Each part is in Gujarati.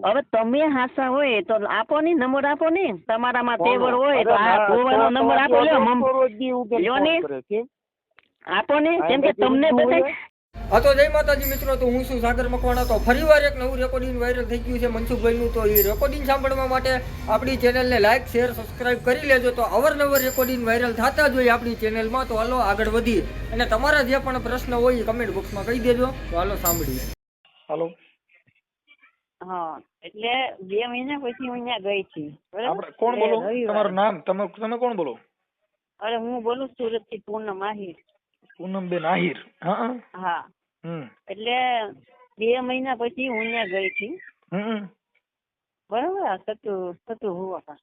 હવે તમે હાસા હોય તો આપો ને નંબર આપો ને તમારામાં તેવર હોય તો આ ભુવાનો નંબર આપો લ્યો ને આપો ને કેમ કે તમને બધા હા તો જય માતાજી મિત્રો, તો હું છું સાગર મકવાણા. તો ફરીવાર એક નવું રેકોર્ડિંગ વાયરલ થઈ ગયું છે મનસુખભાઈનું. તો એ રેકોર્ડિંગ સાંભળવા માટે આપણી ચેનલને લાઈક શેર સબસ્ક્રાઇબ કરી લેજો. તો અવરનવર રેકોર્ડિંગ વાયરલ થતા જ હોય આપણી ચેનલમાં. તો હાલો આગળ વધીએ અને તમારા જે પણ પ્રશ્ન હોય એ કમેન્ટ બોક્સમાં કહી દેજો. તો હાલો સાંભળીએ. હાલો. હા, એટલે 2 મહિના પછી હું અહીંયા ગઈ હતી. આપણે કોણ બોલો? તમારું નામ? તમે કોણ બોલો? અરે હું બોલું સુરત થી પૂનમ આહિર. પૂનમબેન આહિર. હા હા. એટલે 2 મહિના પછી હું અહીંયા ગઈ હતી. બરોબર. સતુ હોવા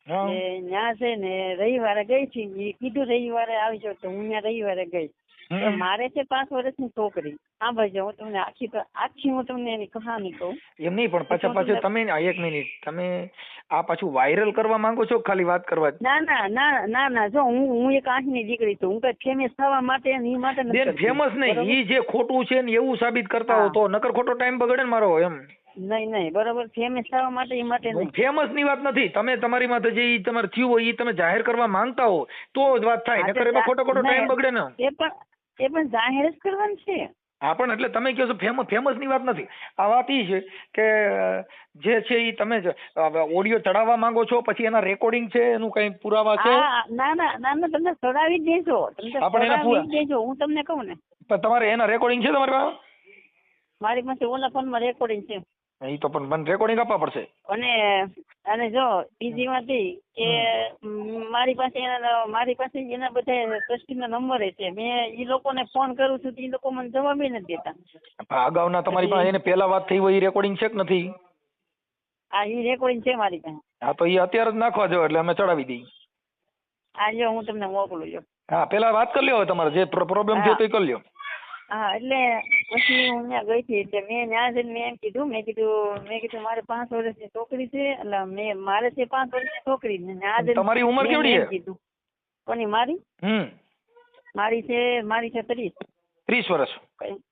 ત્યાં છે ને રવિવારે ગઈ હતી. એ કીધું રવિવારે આવજો, તો હું ત્યાં રવિવારે ગઈ. મારે છે 5 વર્ષની છોકરી. હા ભાઈ, હું તમને આખી હું તમને એની કહાની કહું. એમ નહીં, પણ પાછા તમે 1 મિનિટ, તમે આ પાછું વાયરલ કરવા માંગો છો ખાલી વાત કરવા? ના જો હું એક આંખની દીકરી છું. હું કઈ ફેમસ થવા માટે એ માટે બેન ફેમસ નહીં, ઈ જે ખોટું છે ને એવું સાબિત કરતા હો તો નકર ખોટો ટાઈમ બગડે ને મારો. એમ નહીં બરોબર, ફેમસ થવા માટે એ માટે નહીં. ફેમસ ની વાત નથી. તમે તમારી માથે જે તમારે થયું હોય એ તમે જાહેર કરવા માંગતા હો તો જ વાત થાય, નકર એમાં ખોટો ટાઈમ બગડે ને. એ પણ જાહેર જ કરવાનું છે. હા, પણ એટલે તમે કહો છો ફેમસ ની વાત નથી. આ વાત એ છે કે જે છે એ તમે ઓડિયો ચડાવવા માંગો છો, પછી એના રેકોર્ડિંગ છે, એનું કઈ પુરાવા છે? ના તમને ચડાવી જ દેજો. હું તમને કહું ને, પણ તમારે એના રેકોર્ડિંગ છે તમારી પાસે? મારી પાસે ઓલા ફોનમાં રેકોર્ડિંગ છે. એ તો પણ મને રેકોર્ડિંગ આપવા પડશે. અને જો બીજી વાત એ કે મારી પાસે એના બધા ટ્રસ્ટીના નંબર છે. મેં એ લોકોને ફોન કરું છું તો એ લોકો મને જવાબ નથી દેતા. અગાઉના તમારી પાસે એને પેલા વાત થઈ હોય એ રેકોર્ડિંગ છે કે નથી? હા, એ રેકોર્ડિંગ છે મારી પાસે. હા, તો એ અત્યારે જ નાખવા જો એટલે અમે ચડાવી દઈએ. હા, જો હું તમને મોકલું છું. હા, પેલા વાત કરી લ્યો તમારે જે પ્રોબ્લેમ છે તો એ કરી લ્યો. હા, એટલે પછી હું ત્યાં ગઈ હતી. એટલે મેં ત્યાં જઈને મેં કીધું મારે 5 વર્ષની છોકરી છે. એટલે મારે છે 5 વર્ષની છોકરી. તમારી ઉંમર કેવડી છે? કીધું કોની? મારી છે 30 વર્ષ.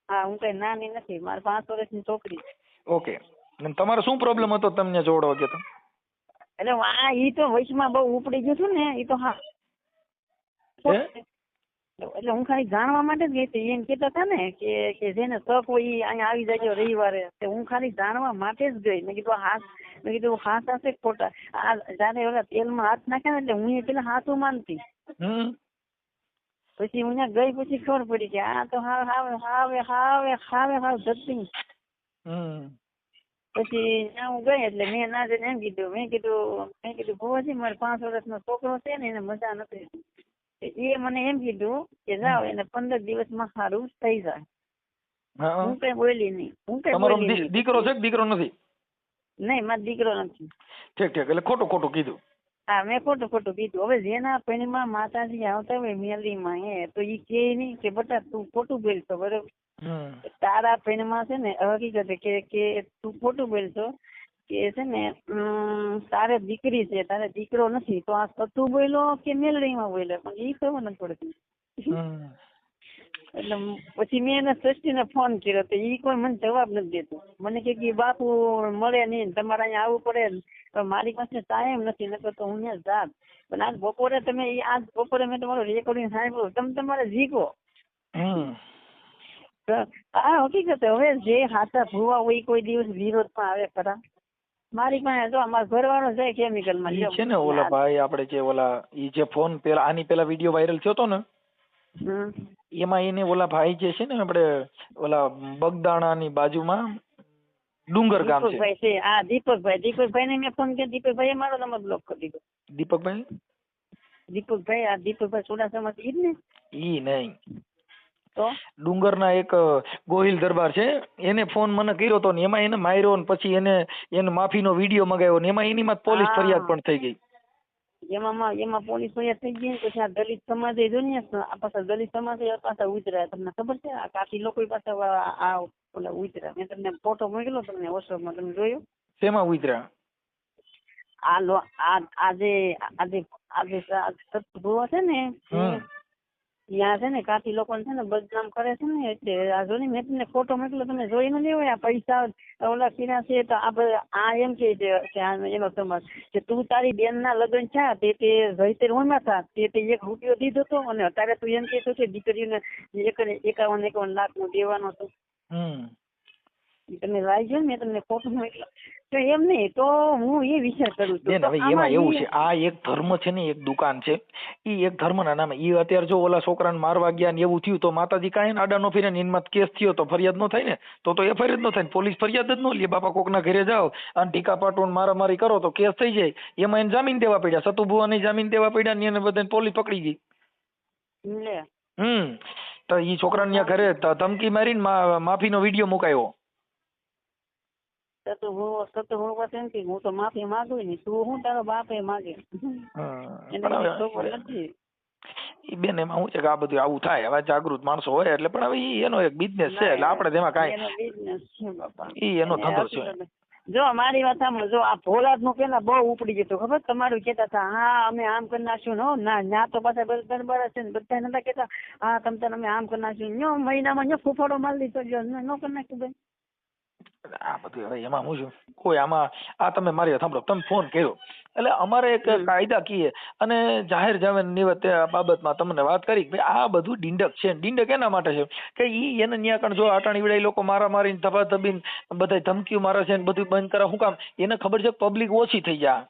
હા, હું કઈ નાની નથી. મારે 5 વર્ષની છોકરી. ઓકે. તમારો શું પ્રોબ્લેમ હતો તમને જોડવા ગયો તો? એટલે ઈ તો વયસમાં બહુ ઉપડી ગયું હતું ને. ઈ તો હા, એટલે હું ખાલી જાણવા માટે જ ગઈ હતી. એમ કેતા હતા ને કે જેને તક હોય એ અહીંયા આવી જાય રવિવારે. હું ખાલી જાણવા માટે જ ગઈ. મેં કીધું હાથ હશે ખોટા. જયારે ઓલા તેલમાં હાથ નાખ્યા ને એટલે હું પેલા હાથું માનતી. પછી હું ત્યાં ગઈ પછી ખબર પડી કે આ તો હાવ જતી. પછી ત્યાં હું ગઈ એટલે મેં ના જઈને એમ કીધું, મેં કીધું ભુવાજી મારે 5 વર્ષનો છોકરો છે ને એને મજા નથી. એ મને એમ કીધું કે જાઓ એને 15 દિવસમાં સારું થઈ જાય. હું કઈ બોલી નહીં. દીકરો છે કે દીકરો નથી? નહીં, મારો દીકરો નથી. ઠીક. એટલે ખોટું કીધું. હા, મેં ખોટું કીધું. હવે જેના પૈણીમાં માતાજી આવતા હોય મેલીમાં તો ઈ કે નહીં કે બટા તું ખોટું બોલશો. બરોબર, તારા પૈણીમાં છે ને હકીકત કે તું ખોટું બોલશો કે છે ને તારે દીકરી છે, તારે દીકરો નથી. તો આ સતુ બોલ્યો કે મેલડીમાં બોલ્યો પણ એ ખબર નથી પડતી. એટલે પછી મેં એના ટ્રસ્ટીને ફોન કર્યો તો એ કોઈ મને જવાબ નથી દેતો. મને કે બાપુ મળે નહીં, તમારે અહીંયા આવવું પડે. મારી પાસે ટાઈમ નથી, નકર તો હું ત્યાં જાત. પણ આજ બપોરે મેં તમારું રેકોર્ડિંગ સાંભળ્યું. તમે તમારે જીકો. હા, હકીકત. હવે જે હાથા ભૂવા હોય કોઈ દિવસ વિરોધમાં આવે ખરા? મારી પાસે જો અમારા ઘરવાળો જાય કેમિકલમાં છે ને. ઓલા ભાઈ આપણે જે ઈ જે ફોન પેલા આની પેલા વિડીયો વાયરલ થયો હતો ને, એમાં એને ઓલા ભાઈ જે છે ને આપણે ઓલા બગદાણાની બાજુમાં ડુંગર ગામ છે. હા, દીપકભાઈ ને મેં ફોન કર્યો. દીપકભાઈ મારો નંબર બ્લોક કરી દીધો. દીપકભાઈ ચોડાસમાથી ઈ જ ને? ઈ નહીં, તો ડુંગરના એક ગોહિલ દરબાર છે, એને ફોન મને કર્યો હતો ને એમાં એને માર્યો ને પછી એને માફીનો વિડીયો મંગાવ્યો ને એમાં એની માં પોલીસ ફરિયાદ પણ થઈ ગઈ. એમાં પોલીસ ફરિયાદ થઈ ગઈ. પછી આ દલિત સમાજે જો ને આ પાછા દલિત સમાજે પાછા ઉતર્યા. તમને ખબર છે? આ કાકી લોકો પાછા આ ઓલા ઉતર્યા. મેં તમને ફોટો મોકલ્યો તમને વોટ્સઅપમાં, તમે જોયો? શેમાં ઉતર્યા? આજે ભૂવા છે ને ત્યાં છે ને કાઠી લોકોને છે ને બદનામ કરે છે ને, એટલે આ જો ને મેં તમને ફોટો મોકલ્યો, તમે જોઈ નથી હોય? આ પૈસા ઓલા કિના છે તો આ એમ કે એનો સમાજ કે તું તારી બેન ના લગ્ન થયા તે જઈતર હોમાં થા તે 1 રૂપિયો દીધો હતો, અને અત્યારે તું એમ કે કે દીકરીને 51 લાખ નું દેવાનો હતો. તમે લાવી જો ને, મેં તમને ફોટો મોકલ્યો. તો એમ નહીં તો હું એ વિચાર કરું છું. હવે એમાં એવું છે, આ એક ધર્મ છે ને, એક દુકાન છે, ઈ એક ધર્મ ના નામે ઈ અત્યારે જો ઓલા છોકરાને મારવા ગયા ને એવું થયું તો માતાજી કાંઈ આડા નો ફેરે ને એમાં કેસ થયો તો ફરિયાદ નો થાય ને, તો એફઆઈઆર જ નો થાય ને, પોલીસ ફરિયાદ જ નો લે. બાપા કોકના ઘરે જાઓ અને ટીકા પાટોન મારામારી કરો તો કેસ થઈ જાય. એમાં એને જામીન દેવા પડ્યા, સતુભુવાને જામીન દેવા પડ્યા ને એને બધાને પોલીસ પકડી ગઈ. તો ઈ છોકરાને ઘરે ધમકી મારીને માફીનો વિડીયો મુકાયો. હું તો માફી માંગુ ને, તું હું તારો બાપે માગે. બેન એમાં શું છે કે આ બધું આવું થાય, હવે જાગૃત માણસો હોય એટલે, પણ હવે એનો એક બિઝનેસ છે એટલે આપણે તેમાં કાંઈ બિઝનેસ છે બાપા, એનો ધંધો છે. જો મારી વાત સાંભળો, જો આ ભોલાદ નું પેલા બહુ ઉપડી ગયું ખબર, તમારું કેતા હતા હા અમે આમ કરી નાખ્યું ના તો પાછા બરાબર છે ને, બધા નતા કેતા હા તમ અમે આમ કરી નાખ્યું, મહિનામાં ફૂફાડો મારી દીધો ન કરી નાખ્યું ભાઈ. આ બધું હવે એમાં હું છું, કોઈ આમાં આ તમે મારી સાંભળો, તમે ફોન કર્યો એટલે અમારે એક કાયદા કીએ અને જાહેર જામીન નિવત બાબતમાં તમને વાત કરી કે આ બધું ડીંડક છે. ડીંડક એના માટે છે કે ઈ એને ન્યા કણ જો આટાણી વિડાઈ લોકો મારા મારીને ધબાધબીને બધા ધમકીઓ મારે છે ને બધું બંધ કરે, શું કામ? એને ખબર છે પબ્લિક ઓછી થઈ જાય,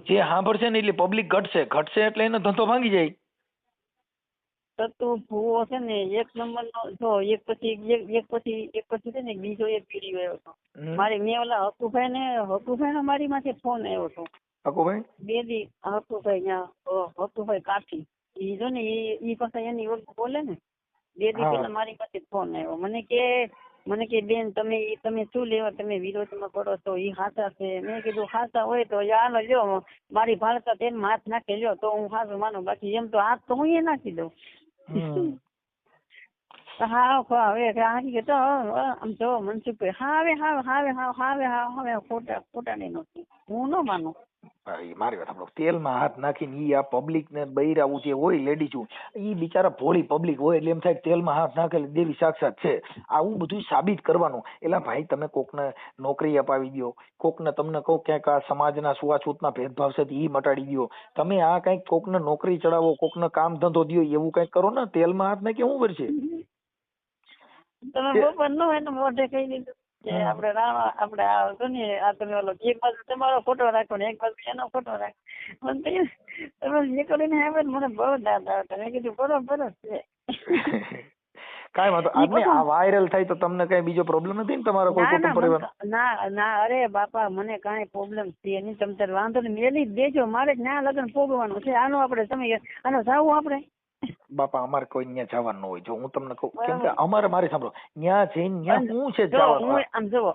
જે સાંભળશે ને એટલે પબ્લિક ઘટશે એટલે એનો ધંધો ભાંગી જાય. તું ભૂવો છે ને 1 નંબર નો, જો એક પછી છે ને બીજો એક પીડી આવ્યો હતો મારી. મેં ઓલા હકુભાઈ નો મારી માંથી ફોન આવ્યો હતો. હકુભાઈ બે દી હકુભાઈ કાઠી, ઈ જો ને ઈ પાછા એની ઓળખ બોલે ને, 2 દી પેલા મારી પાસે ફોન આવ્યો. મને કે બેન તમે શું લેવા, તમે વિરોધમાં પડો તો ઈ હાચા છે. મેં કીધું હાચા હોય તો હાલો લ્યો, મારી ભાળતા તેને હાથ નાખી લ્યો તો હું હાચું માનું, બાકી એમ તો હાથ તો હું એ નાખી દઉં. હા હવે આમ જો મનસુખભાઈ હવે ખોટા નહીં નથી, હું ન માનું. મારી વાત સાંભળો, તેલમાં હાથ નાખીને ઈ આ પબ્લિક ને બૈરાવું જે હોય લેડીઝ ઈ બિચારા ભોળી પબ્લિક હોય એટલે એમ થાય તેલમાં હાથ નાખે દેવી સાક્ષાત છે. આવું બધું સાબિત કરવાનું. એટલે ભાઈ તમે કોકને નોકરી અપાવી દો, કોકને તમને કહો ક્યાંક આ સમાજના છૂઆછૂતના ભેદભાવ છે ઈ મટાડી દો. તમે આ કઈક કોકને નોકરી ચડાવો, કોકને કામ ધંધો દો, એવું કઈક કરો ને. તેલમાં હાથ નાખે શું કરશે? તમે બપોર ન હોય ને મોઢે કહી દીધું કે આપણે આ તમે ઓલો એક બાજુ તમારો ફોટો રાખો ને એક બાજુ એનો ફોટો રાખો. તમે જે કરીને મને બહુ દાદા હતા. મેં કીધું બરોબર છે. કાંઈ વાંધો આજને આ વાયરલ થાય તો તમને કઈ બીજો પ્રોબ્લેમ નથી ને તમારો કોઈ કુટુંબ પરિવાર? ના અરે બાપા મને કાંઈ પ્રોબ્લેમ છે નહીં. તમે તાર વાંધો ને મેલી જ દેજો, મારે જ ના લગ્ન ભોગવવાનું છે. આનો આપણે તમે આનો જાવું આપણે બાપા અમારે કોઈ ત્યાં જવાનું હોય. જો હું તમને કહું, કેમ કે અમારે મારી સાંભળો ત્યાં જઈને ત્યાં હું છે જવાનું. આમ જુઓ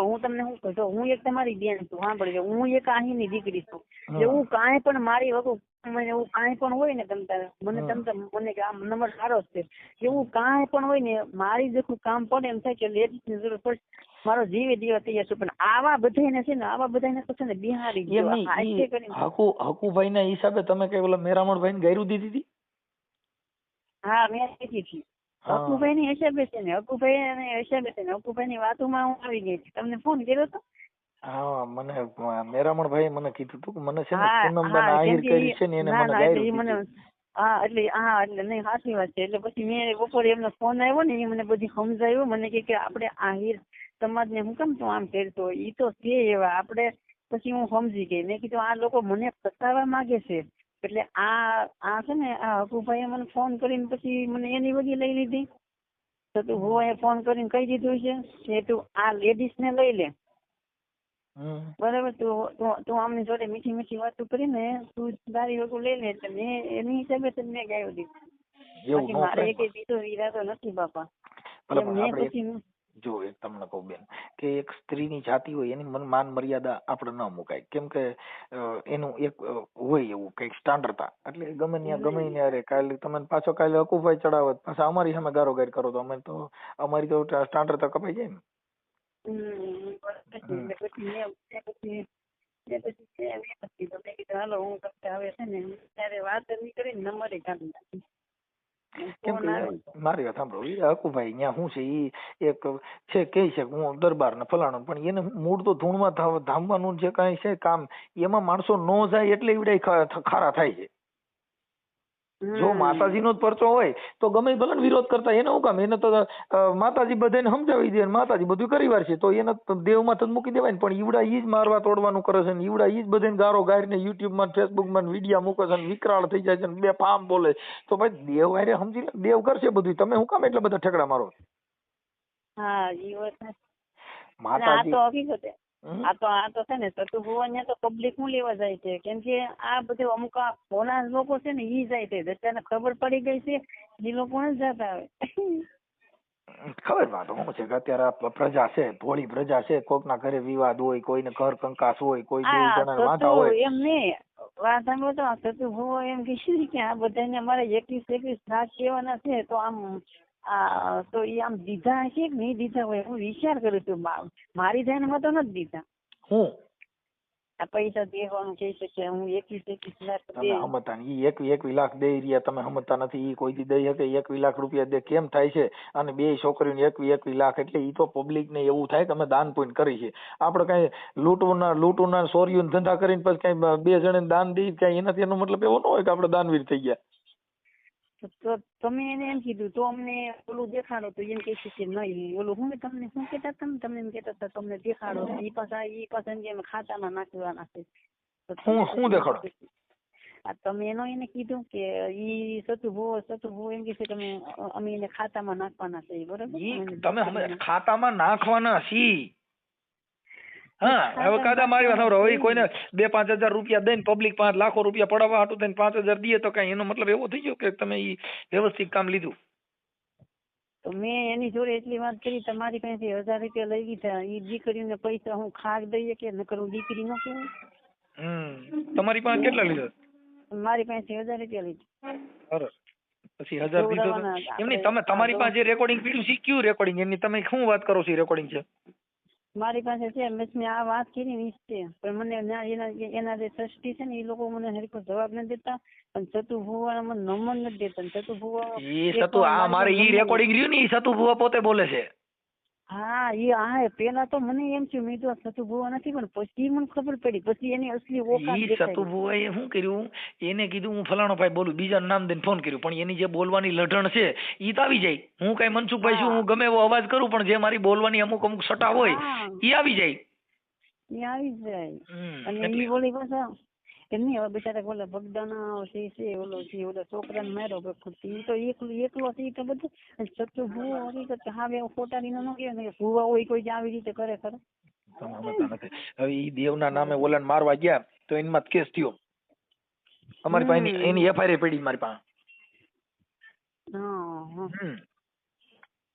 હું તમને શું કહું છું, હું એક તમારી બેન છું, સાંભળજો, હું એક અહીંની દીકરી છું. એવું કાંઈ પણ મારી વગર એવું કાંઈ પણ હોય ને મને કે આમ નંબર સારો છે, એવું કાંઈ પણ હોય ને મારી જેટલું કામ પડે એમ થાય કે લેડીઝ ની જરૂર પડે, મારો જીવે દેવા તૈયાર છું. પણ આવા બધાને છે ને તો છે ને બિહારી હકુભાઈ ના હિસાબે તમે કઈ ઓલા મેરામણભાઈ ને ગાયરું દીધી હતી? હા મેં કીધી હતી. હકુભાઈ ની હિસાબે છે ને, હકુભાઈ ની વાતોમાં હું આવી ગઈ હતી. તમને ફોન કર્યો હતો? હા મને મેરામણભાઈ મને કીધું હતું કે મને છે ને પૂનમબેન આહિર કરી છે ને એને મને ગાયરું. એટલે નહીં સાચી વાત છે. એટલે પછી મેં બપોરે એમનો ફોન આવ્યો ને, એ મને બધી સમજાયું. મને કે આપણે આહિર સમાજ ને હું કેમ તું આમ કરતો, ઈ તો છે એવા આપણે. પછી હું સમજી ગઈ. મેં કીધું આ લોકો મને ફસાવવા માંગે છે. એટલે આ છે ને આ હકુભાઈએ મને ફોન કરીને પછી મને એની વગી લઈ લીધી. તો તું હું ફોન કરીને કહી દીધું છે કે તું આ લેડીઝ ને લઈ લે, બરાબર, તું આમની જોડે મીઠી મીઠી વાતો કરીને તું તારી વગું લઈ લે. એટલે મેં એની હિસાબે મેં ગાયો દીધું. બાકી મારે એક બીજો ઈરાદો નથી બાપા. જો એક તમને કહું બેન કે એક સ્ત્રીની જાતિ હોય એની માન મર્યાદા આપણે ન મુકાય. કેમ કે એનું એક હોય એવું કઈક સ્ટાન્ડર્ડતા. એટલે ગમે ત્યાં ગમે ત્યારે કાલે તમે પાછો કાલે હકુભાઈ ચડાવત પાછા અમારી સામે ગારોગાર કરો તો અમે તો અમારી તો સ્ટાન્ડર્ડતા કપાઈ જાય ને. ને પછી છે વ્યવસ્થિત તો મેં કીધું હાલો હું કરતા હવે છે ને ત્યારે વાત નહીં કરીને નંબરે કાઢી નાખી. કેમ કે મારી વાત સાંભળો, એ હકુભાઈ ત્યાં શું છે, ઈ એક છે કહે છે કે હું દરબાર ને ફલાણું, પણ એને મૂળ તો ધૂણમાં ધામવાનું જે કાંઈ છે કામ, એમાં માણસો ન જાય એટલે એવડે ખારા થાય છે. જો માતાજીનો જ પરચો હોય તો ગમે ભલે વિરોધ કરતા, એને શું કામ, એને તો માતાજી બધાને સમજાવી દે, માતાજી બધું કરી વાર છે, તો એને દેવમાં તો મૂકી દેવાય ને. પણ ઈવડા ઈ જ મારવા તોડવાનું કરે છે ને, ઈવડા ઈ જ બધાને ગારો ગારીને યુટ્યુબમાં ફેસબુકમાં વિડીયો મૂકે છે ને, વિકરાળ થઈ જાય છે ને, બે ફામ બોલે. તો ભાઈ દેવ હારે સમજી લે, દેવ કરશે બધું, તમે શું કામ એટલા બધા ઠેકડા મારો? હા ઈ વાત માતાજી આ તો હકીકત આ તો છે ને સતુ ભુવન તો પબ્લિક હું લેવા જાય છે, કેમ કે આ બધું અમુક આ ભોળા લોકો છે ને ઈ જાય છે, અત્યારે ખબર પડી ગઈ છે એ લોકો જ જતા આવે. ખબર વાત શું છે કે અત્યારે પ્રજા છે, ભોળી પ્રજા છે, કોક ના ઘરે વિવાદ હોય, કોઈને ઘર કંકાસ હોય, કોઈ દેવ જણા વાંધા હોય. એમ નહીં વાત સાંભળો તો સતુ ભુવો એમ કે આ બધાને અમારે 21 લાખ કહેવાના છે, તો આમ તો એ આમ દીધા છે કે નહીં દીધા હોય હું વિચાર કરું છું. મારી ધ્યાનમાં તો નથી દીધા. હું આ પૈસા દેવાનું કહી શકે હું 21 લાખ તમે સમજતા ને, ઈ 21 લાખ દઈ રહ્યા, તમે સમજતા નથી. ઈ કોઈ દી દઈ શકે 21 લાખ રૂપિયા દે કેમ થાય છે? અને બે છોકરીઓને 21 લાખ એટલે ઈ તો પબ્લિક ને એવું થાય કે અમે દાન પુણ્ય કરી છે. આપડે કઈ લૂંટના ચોરીઓ ધંધા કરીને પછી કઈ બે જણે દાન દઈ કઈ એનાથી એનો મતલબ એવો ન હોય કે આપડે દાનવીર થઈ ગયા. તો તમે એને એમ કીધું તો અમને ઓલું દેખાડો, તો એમ કહે છે કે નહીં ઓલું હું તમને શું કહેતા તમે એમ કહેતા હતા તમને દેખાડો, ઈ પાછા એમ ખાતામાં નાખવાના છે. હું દેખાડો? તમે એને કીધું કે ઈ સતુ ભુવો એમ કે છે કે અમે એને ખાતામાં નાખવાના છે, બરોબર? તમે ખાતામાં નાખવાના છી. હા હવે કાદા મારી વાત સાંભળો, હવે કોઈને 2-5 હજાર રૂપિયા દઈને પબ્લિક 5 લાખો રૂપિયા પડાવવા હાટું થઈને 5 હજાર દે તો કઈ એનો મતલબ એવો થઈ ગયો કે તમે ઈ વ્યવસ્થિત કામ લીધું? તો મેં એની જોડે એટલી વાત કરી, તમારી પાસે 1000 રૂપિયા લઈ લીધા, ઈ દીકરીને પૈસા હું ખાક દઈએ કે નકર હું દીકરી નો કહેવાય? તમારી પાસે કેટલા લીધા? મારી પાસે 1000 રૂપિયા લીધા. સરસ. પછી 1000 દીધો એમની તમે તમારી પાસે જે રેકોર્ડિંગ પીડ્યું છે કયું રેકોર્ડિંગ? એની તમે શું વાત કરો છો? રેકોર્ડિંગ છે મારી પાસે છે, મેં આ વાત કરી ને છે, પણ મને એના જે ટ્રસ્ટી છે ને એ લોકો મને હરખો જવાબ નથી દેતા, અને સતુ ભુવા મને નંબર નથી દેતા. સતુ ભુવા આ મારે ઈ રેકોર્ડિંગ રહ્યું ને ઈ સતુ ભુવા પોતે બોલે છે. હા પેલા તો મને એમ થયું મેં તો સતુ ભુવા નથી, પણ પછી મને ખબર પડી, પછી એની અસલી ઓકાત દેખાઈ. સતુ ભુવાએ શું કર્યું, એને કીધું હું ફલાણો ભાઈ બોલું, બીજાનું નામ દઈને ફોન કર્યું, પણ એની જે બોલવાની લઢણ છે ઈ તો આવી જાય. હું કઈ મનસુખભાઈ છું, હું ગમે એવો અવાજ કરું, પણ જે મારી બોલવાની અમુક સટા હોય ઈ આવી જાય. અને ઈ બોલી પાછા એમની હવે બિચારા બોલે બગદાના છે ઓલો છોકરાને માર્યો, ઈ તો એકલો છે તો બધું. સતુ ભુવો હકીકત હવે ખોટાની નો કહેવાય, ભુવા હોય કોઈ આવી રીતે કરે ખરે? હવે ઈ દેવના નામે ઓલાને મારવા ગયા તો એમાં કેસ થયો. અમારી પાસે એની એફઆઈઆર પડી મારી પાસે.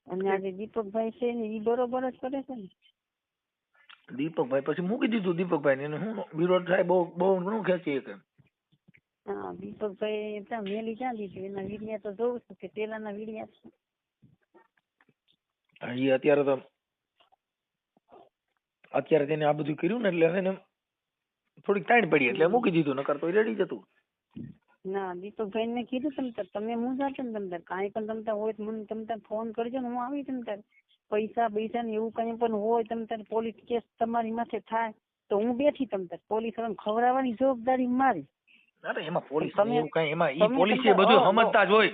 અને આજે દીપકભાઈ છે ને ઈ બરોબર જ કરે છે ને. દીપકભાઈ પછી મૂકી દીધું. દીપકભાઈ એને શું વિરોધ થાય બહુ ઘણું ખેંચી શકે. હા દીપકભાઈ ત્યાં મેલી ક્યાં દીધું? એના વીડિયા તો જોઉં છું કે પેલાના વીડિયા છે. એ અત્યારે તેને આ બધું કર્યું ને એટલે એને થોડીક તાણ પડી એટલે મૂકી દીધું, નકર તો રેડી જતું. ના દીપકભાઈ ને કીધું તમે હું જાતે ને તમતાર કાંઈ પણ તમતાર હોય તો મને તમતાર ફોન કરજો ને હું આવી. તમતાર પૈસા ને એવું કઈ પણ હોય તમતાર પોલીસ કેસ તમારી માથે થાય તો હું બેઠી. તમતાર પોલીસ વાળાને ખવડાવવાની જવાબદારી મારી. અરે એમાં પોલીસ એવું કઈ એમાં ઈ પોલીસ બધું સમજતા જ હોય.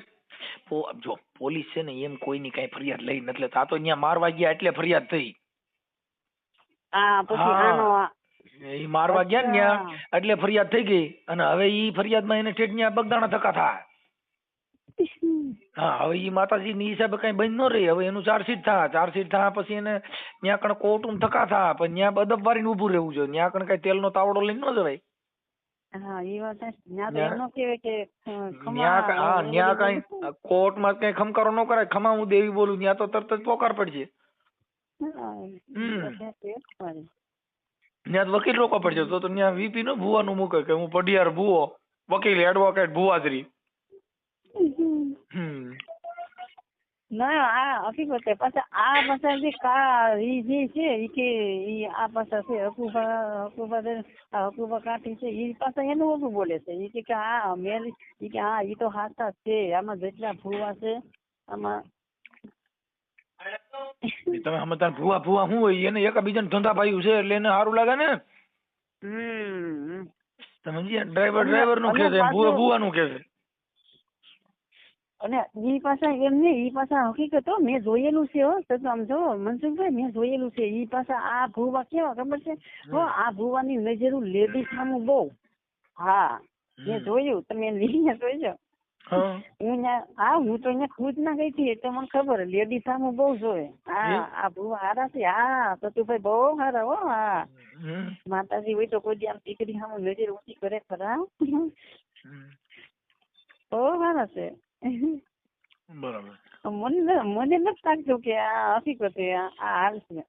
જો પોલીસ છે ને એમ કોઈની કઈ ફરિયાદ લઈ નથી લેતા. આ તો અહીંયા મારવા ગયા એટલે ફરિયાદ થઈ. પછી મારવા ગયા ને એટલે ફરિયાદ થઈ ગઈ, અને હવે ઈ ફરિયાદમાં એને ઠેઠ ત્યાં બગદાણા ધક્કા થાય. હા હવે ઈ માતાજી ની હિસાબે કઈ બંધ ન રહી. હવે એનું ચાર્જશીટ થા પછી એને ત્યાં કણ કોર્ટમાં ધક્કા થા, પણ ત્યાં બદબ વારીને ઉભું રહેવું જોઈએ. ત્યાં કણ કઈ તેલનો તાવડો લઈને ન જવાય. કોર્ટમાં કઈ ખમકારો ન કરાય. ખમા હું દેવી બોલું ત્યાં તો તરત જ પોકાર પડશે. ત્યાં વકીલ રોકવા પડશે. તો ત્યાં વીપી નો ભુવાનું મૂકે કે હું પઢિયાર ભુવો, વકીલ એડવોકેટ ભુવાજરી. ના આ હકીકત છે. પાછા આ પાછા જે ઈ જે છે ઈ કે ઈ આ પાછા છે હકુબા કાઠી છે ઈ પાછા એનું બધું બોલે છે. ઈ કે આ મેલ ઈ કે હા ઈ તો હાથા છે. આમાં જેટલા ભૂવા છે આમાં તમે સમજતા ભૂવા ભૂવા શું હોય એને એકબીજાને ધંધા પાયું છે એટલે એને સારું લાગે ને. સમજીએ ડ્રાઈવર નું કે છે ભૂવા નું કે છે. અને ઈ પાછા એમ નહીં ઈ પાછા હકીકત મેં જોયેલું છે હો. તો આમ જો મનસુખભાઈ મેં જોયેલું છે. ઈ પાછા આ ભૂવા કેવા ખબર છે આ ભૂવાની નજરું લેડીઝ સામું બહુ. હા મેં જોયું તમે વિડીયો જોઈજો. હું તો અહીંયા ખુદ ના ગઈ હતી એટલે મને ખબર લેડીઝ સામું બહુ જોવે. આ ભૂવા હારા છે. હા સતુભાઈ બહુ હારા હો. હા માતાજી હોય તો કોઈ આમ દીકરી સામું નજર ઊંચી કરે ખરા. બહુ હારા છે. બરાબર. મને નથી લાગતું કે આ હકીકત આ હાલ છે.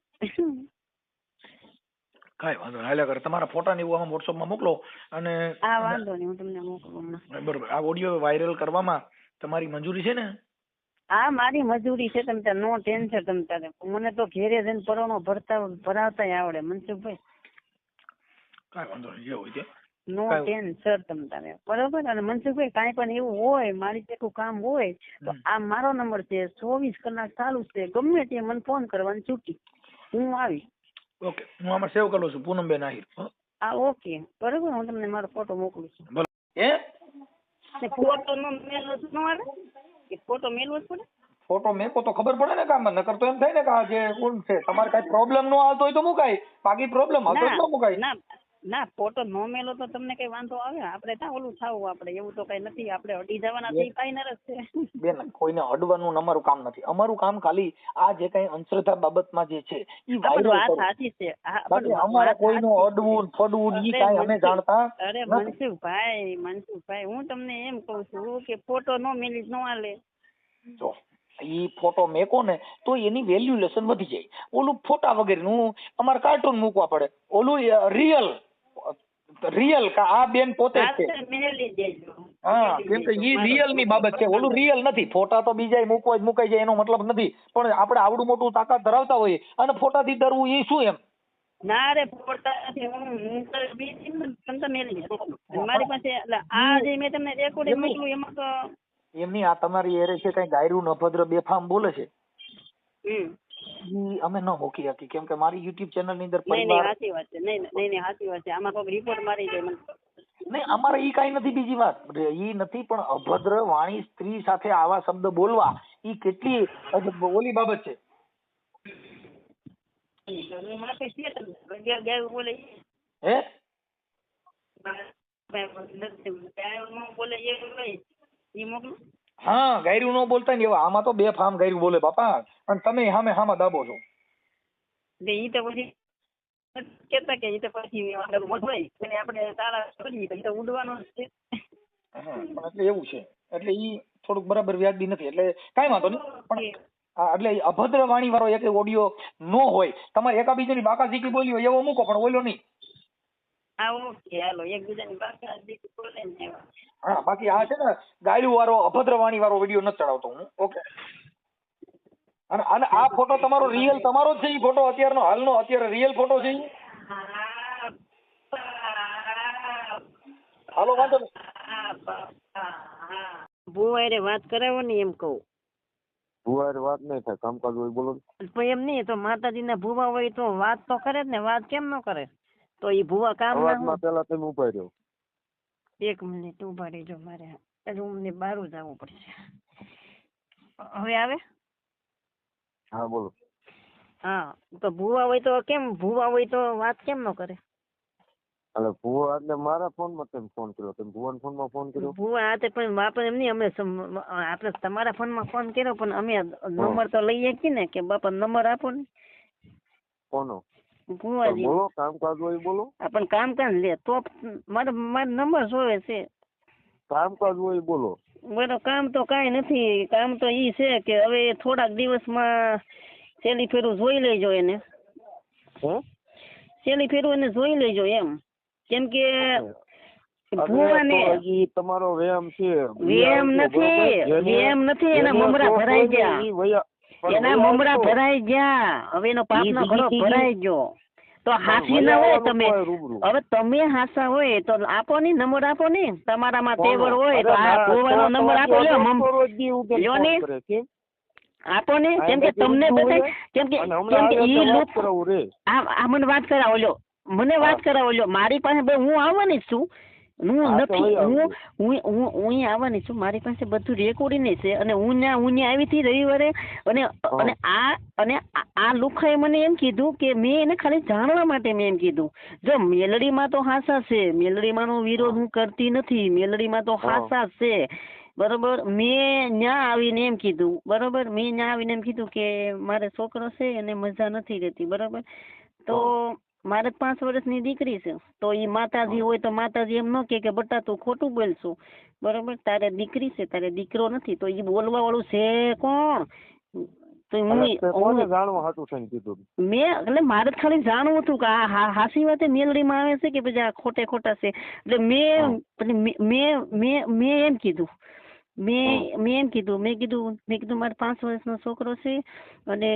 કાંઈ વાંધો નહીં હાલ્યા કરે. તમારા ફોટા ને એવું વોટ્સઅપ માં મોકલો અને હા વાંધો નહીં હું તમને મોકલું. બરોબર. આ ઓડિયો વાયરલ કરવામાં તમારી મંજૂરી છે ને? હા મારી મજૂરી છે. તમે તારે નો ટેન્શન. તમે તારે મને તો ઘેરે જઈને પરોણો ભરાવતા આવડે મનસુખભાઈ. કાંઈ વાંધો નહીં જે હોય તે. નો ટેન્શન તમે તારે બરોબર. અને મનસુખભાઈ કાંઈ પણ એવું હોય મારી જેટલું કામ હોય તો આ મારો નંબર છે 24 કલાક ચાલુ છે. ગમે તે મને ફોન કરવાની છૂટી હું આવી. ઓકે હું આમાં સેવ કરું છું પૂનમબેન આહિર. હા ઓકે બરોબર. હું તમને મારો ફોટો મોકલું છું. ફોટો નો મેલવો જ ન આવે કે ફોટો મેલવો જ પડે. ફોટો મેકો તો ખબર પડે ને કામ નકર તો એમ થાય ને કે આ જે કોણ છે તમારે કઈ પ્રોબ્લેમ નો આવતો હોય તો મુકાય. બાકી પ્રોબ્લેમ આવતો જ ન મુકાય. ના ફોટો નો મેલો તો તમને કઈ વાંધો આવે? આપણે ત્યાં ઓલું થાવું આપણે એવું તો કઈ નથી. આપણે અડી જવાના તો ફાઈનલ જ છે. બેન કોઈને અડવાનું અમારું કામ નથી. અમારું કામ ખાલી આ જે કઈ અંધશ્રદ્ધા બાબતમાં જે છે ઈ વાયરલ સાચી છે. અમારે કોઈનું અડવું ફડવું ઈ કાઈ અમે જાણતા. અરે મનસુખભાઈ હું તમને એમ કઉ છું કે ફોટો નો મેલી જ ન હાલે. જો ઈ ફોટો મેકો ને તો એની વેલ્યુલેશન વધી જાય. ઓલું ફોટા વગેરેનું અમારે કાર્ટૂન મૂકવા પડે. ઓલું રિયલ કે આ બેન પોતે જ છે. હા કેમ કે ઈ રિયલ ની બાબત છે. ઓલું રિયલ નથી. ફોટા તો બીજા મુકાઈ જાય એનો મતલબ નથી. પણ આપણે આવડું મોટું તાકાત ધરાવતા હોઈએ અને ફોટાથી ડરવું એ શું એમ? ના રે ફોટા નથી. મારી પાસે આ જે મેં તમને રેકોર્ડિંગ મોકલું એમાં તો એમની આ તમારી એરે છે કઈ ગાયરું અભદ્ર બેફામ બોલે છે અમે ન મૂકી શકી કેમ કે મારી યુટ્યુબ ચેનલ ની અંદર સાચી વાત છે. નહીં સાચી વાત છે. આમાં કોઈ રિપોર્ટ મારી જાય મને નહીં. અમારે ઈ કઈ નથી. બીજી વાત ઈ નથી પણ અભદ્ર વાણી સ્ત્રી સાથે આવા શબ્દ બોલવા ઈ કેટલી ઓલી બાબત છે. હા ગાયરું ન બોલતા ને આમાં તો બે ફામ ગાયરું બોલે બાપા. અને તમે હામાં દાબો છો. ઈ તો પછી કેતા કે ઈ તો પછી આપણે તાળા કરીએ તો ઉડવાનો છે. એટલે એવું છે. એટલે ઈ થોડુંક બરાબર વ્યાજબી નથી. એટલે કાંઈ વાંધો નહીં. પણ એટલે અભદ્ર વાણી વાળો એક ઓડિયો નો હોય. તમારે એકાબીજાની બાકા ઝીકી બોલી હોય એવો મૂકો પણ ઓલો નહીં. હા બાકી આ છે ને ગાયલું વાળો અભદ્ર વાણી વાળો વિડીયો નથી ચડાવતો હું. ઓકે. અને આ ફોટો તમારો રિયલ તમારો જ છે. ઈ ફોટો અત્યારનો હાલનો અત્યારે રિયલ ફોટો છે. હાલો વાંધો નહીં. ભુવારે વાત કરાવો ને એમ કહું. ભુવારે વાત નહીં થાય. કામકાજ હોય બોલો. પણ એમ નહીં તો માતાજીના ભુવા હોય તો વાત તો કરે જ ને. વાત કેમ ન કરે? તો ઈ ભુવા કામ ના પેલા તમે ઉભા રહ્યો. એક મિનિટ ઉભા રહેજો. મારે રૂમ ની બહાર જવું પડશે. હવે આવે? હા બોલો. હા તો ભુવા હોય તો કેમ? ભુવા હોય તો વાત કેમ ન કરે? એટલે ભુવા એટલે મારા ફોન માં તમે ફોન કર્યો. તમે ભુવાના ફોન માં ફોન કર્યો? ભુવા હાથે પણ બાપા એમ નહીં. અમે આપણે તમારા ફોન માં ફોન કર્યો પણ અમે નંબર તો લઈએ છીએ ને કે બાપા નંબર આપો ને. કોનો? ભુવાજી. બોલો કામકાજ હોય બોલો. પણ કામકાજ લે તો મારો નંબર જોવે છે. કામકાજ હોય બોલો. બરો કામ તો કાંઈ નથી. કામ તો ઈ છે કે હવે થોડાક દિવસમાં છેલ્લી ફેરું જોઈ લેજો એને. છેલ્લી ફેરું એને જોઈ લેજો એમ. કેમ કે ભુવાને ઈ તમારો વેમ છે. વેમ નથી એના મમરા ભરાઈ ગયા, એના મમરા ભરાઈ ગયા. હવે એનો પાપનો ઘડો ભરાઈ ગયો. તો હાસી ના હોય તમે, હવે તમે હાસા હોય તો આપો ને નંબર, આપો ને તમારામાં તેવર હોય તો આ ભુવાનો નંબર આપો. લ્યો ને આપો ને, કેમ કે તમને બધા કેમ કે ઈ લોકો આ મને વાત કરાવો લ્યો, મને વાત કરાવો લ્યો. મારી પાસે હું આવવાની છું, હું નથી હું આવવાની છું. મારી પાસે બધું રેકોર્ડિંગ છે અને હું આવી હતી રવિવારે. અને આ લુખાએ મને એમ કીધું કે મેં એને ખાલી જાણવા માટે મેં એમ કીધું, જો મેલડીમાં તો હાસા છે, મેલડીમાં નો વિરોધ હું કરતી નથી, મેલડીમાં તો હાસા છે. બરોબર, મેં ન્યા આવીને એમ કીધું, બરોબર, મેં ન્યા આવીને એમ કીધું કે મારે છોકરો છે અને મજા નથી રહેતી. બરોબર, તો મારે 5 વર્ષની દીકરી છે. તો એ માતાજી હોય તો માતાજી એમ ન કે બટા તું ખોટું બોલશું. બરોબર, તારે દીકરી છે, તારે દીકરો નથી. તો એ બોલવા વાળું છે કોણ? તો મેં એટલે મારે ખાલી જાણવું હતું કે આ હાસી વાતે મેલડીમાં આવે છે કે પછી આ ખોટા છે. એટલે મેં એમ કીધું, મેં કીધું મારે 5 વર્ષનો છોકરો છે અને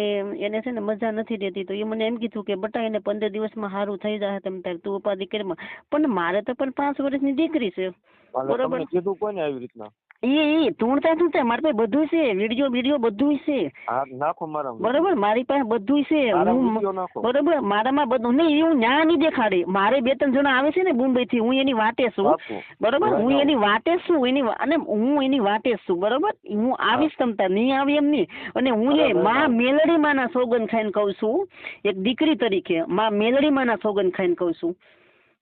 એને છે ને મજા નથી રહેતી. તો એ મને એમ કીધું કે બટા એને 15 દિવસમાં સારું થઈ જાય, તમે તારે તું ઉપાધિ કરી. પણ મારે તો પણ 5 વર્ષની દીકરી છે. બરોબર, કીધું કોને આવી રીતના? તું મારી પાસે બધું છે, વિડીયો બધું છે. બરોબર, મારી પાસે બધું છે. બરોબર, મારામાં બધું નહીં, હું ન્યા નહીં દેખાડે. મારે 2-3 જણા આવે છે ને મુંબઈ થી, હું એની વાટે છું. બરોબર, હું એની વાટે છું, અને હું એની વાટે છું. બરોબર, હું આવીશ તમતા, નહીં આવી એમ નહીં. અને હું એ માં મેલડી માના સોગન ખાઈને કઉ છું, એક દીકરી તરીકે માં મેલડી માના સોગન ખાઈને કઉ છું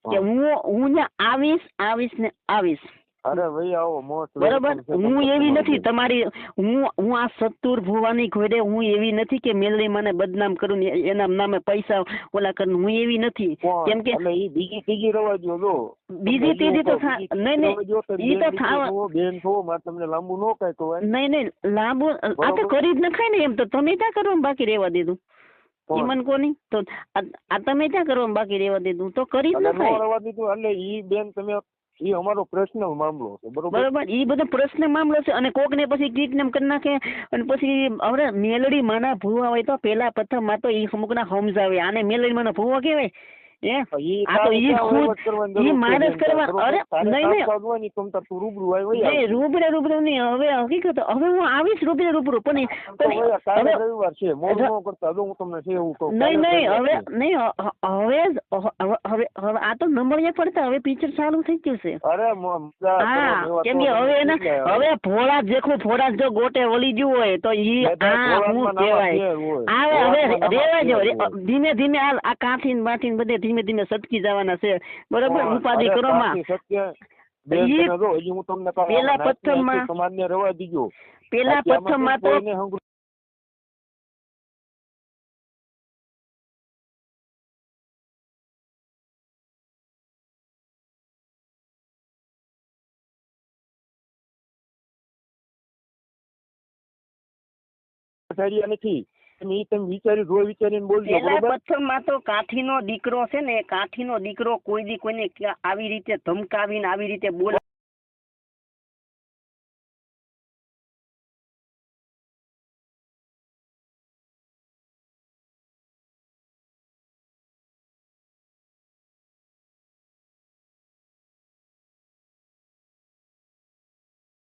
કે હું આવીશ ને આવીશ. અરે ભાઈ આવો મોસ્ટ બરોબર, હું એવી નથી તમારી, હું આ સત્તુર ભુવાની ઘોડે હું એવી નથી કે મેલડી મને બદનામ કરું ને એના નામે પૈસા ઓલા કરું. હું એવી નથી. કેમ કે બીજી ત્રીજી રવા જો, બીજી ત્રીજી તો નહીં ઈ તો થાવ બેન છો, મારે તમને લાંબુ ન કઈ કહે. નહીં લાંબુ આ તો કરી જ નખાય ને. એમ તો તમે ત્યાં કરવા બાકી રહેવા દીધું ઈમન કોની, તો આ તમે ત્યાં કરવા બાકી રહેવા દીધું તો કરી જ નખાય. એટલે ઈ બેન તમે ઈ અમારો પર્સનલ મામલો છે. બરોબર, ઈ બધો પર્સનલ મામલો છે. અને કોક ને પછી કિડનેપ કરી નાખે અને પછી હવે મેલડી માના ભૂવા હોય તો પેલા પ્રથમ માં તો ઈ અમુક ના સમજાવે આને મેલડી માના ભૂવા કહેવાય. રૂબરૂ નહીં. હવે હકીકત હવે હું આવીશ રૂબરૂ પણ હવે આ તો નંબર પડતા હવે પિક્ચર ચાલુ થઈ ગયું છે. હા, કેમ કે હવે એના હવે ભોળા જેખું ભોળા જો ગોટે વળી ગયું હોય તો ઈ હું કહેવાય હવે રેવા જો. ધીમે ધીમે આ કાઠીન બાઠીન બધે ધીમે ધીમે સટકી જવાના છે. બરોબર, ઉપાધિ કરો માં. પેલા પ્રથમ માં તો નથી. તમે વિચારીને બોલજો. પ્રથમ માં તો કાઠીનો દીકરો છે ને, કાઠીનો દીકરો કોઈ દી કોઈને આવી રીતે ધમકાવીને આવી રીતે બોલે